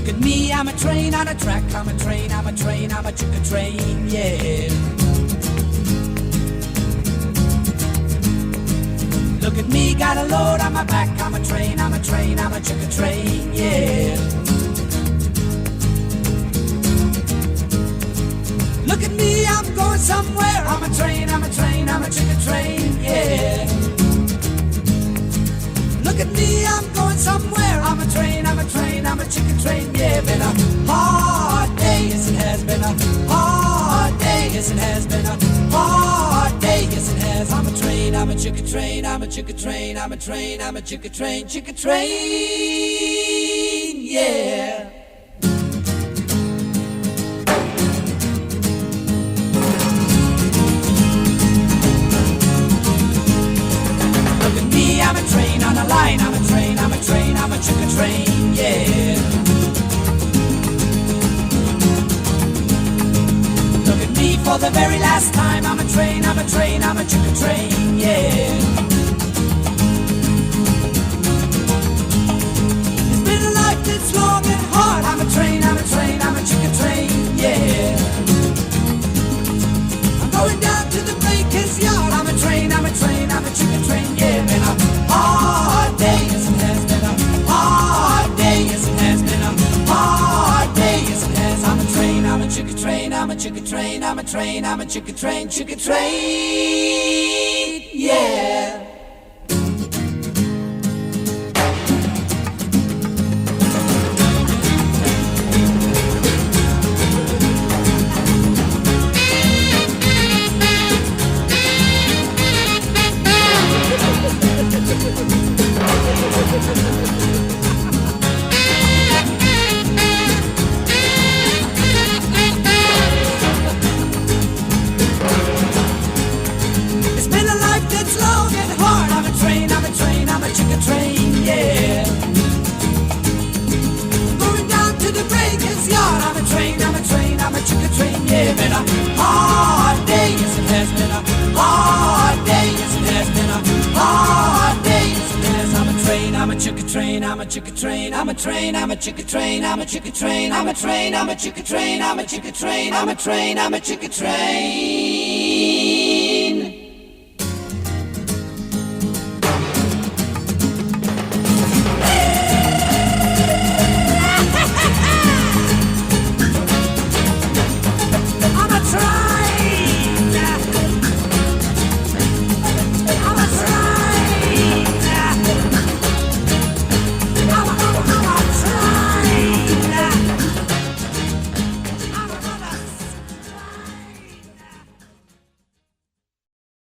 Look at me, I'm a train on a track, I'm a train, I'm a train, I'm a chicka train, yeah. Look at me, got a load on my back, I'm a train, I'm a train, I'm a chicka train, yeah. Look at me, I'm going somewhere, I'm a train, I'm a train, I'm a chicka train, yeah. Look at me, I'm going somewhere, I'm a train, I'm a train, I'm a chicken train, yeah. Been a hard day, yes it has. Been a hard day, yes it has. Been a hard day, yes it has. I'm a train, I'm a chicken train, I'm a chicken train, I'm a train, I'm a chicken train, yeah. I'm a train on a line, I'm a train, I'm a train, I'm a chicka train, yeah. Look at me for the very last time, I'm a train, I'm a train, I'm a chicka train, yeah. It's been a life that's long and hard, I'm a train, I'm a train, I'm a chicka train, yeah. I'm going down to the baker's yard, I'm a train, I'm a train, I'm a chicka train, yeah. Been a hard day, yes it has. Been a hard day, yes it has. Been a hard day, yes it has. I'm a train, I'm a chicka train, I'm a chicka train, I'm a train, I'm a chicka train, yeah. It's been a life that's long and hard. I'm a train, I'm a train, I'm a chicka train, yeah. Going down to the breaker's yard. I'm a train, I'm a train, I'm a chicka train, yeah. Been a hard day, yes it has. Been a hard day, yes it has. Been a hard day, yes it has. I'm a train, I'm a chicka train, I'm a chicka train, I'm a train, I'm a chicka train, I'm a chicka train, I'm a train, I'm a chicka train, I'm a chicka train, I'm a train, I'm a chicka train.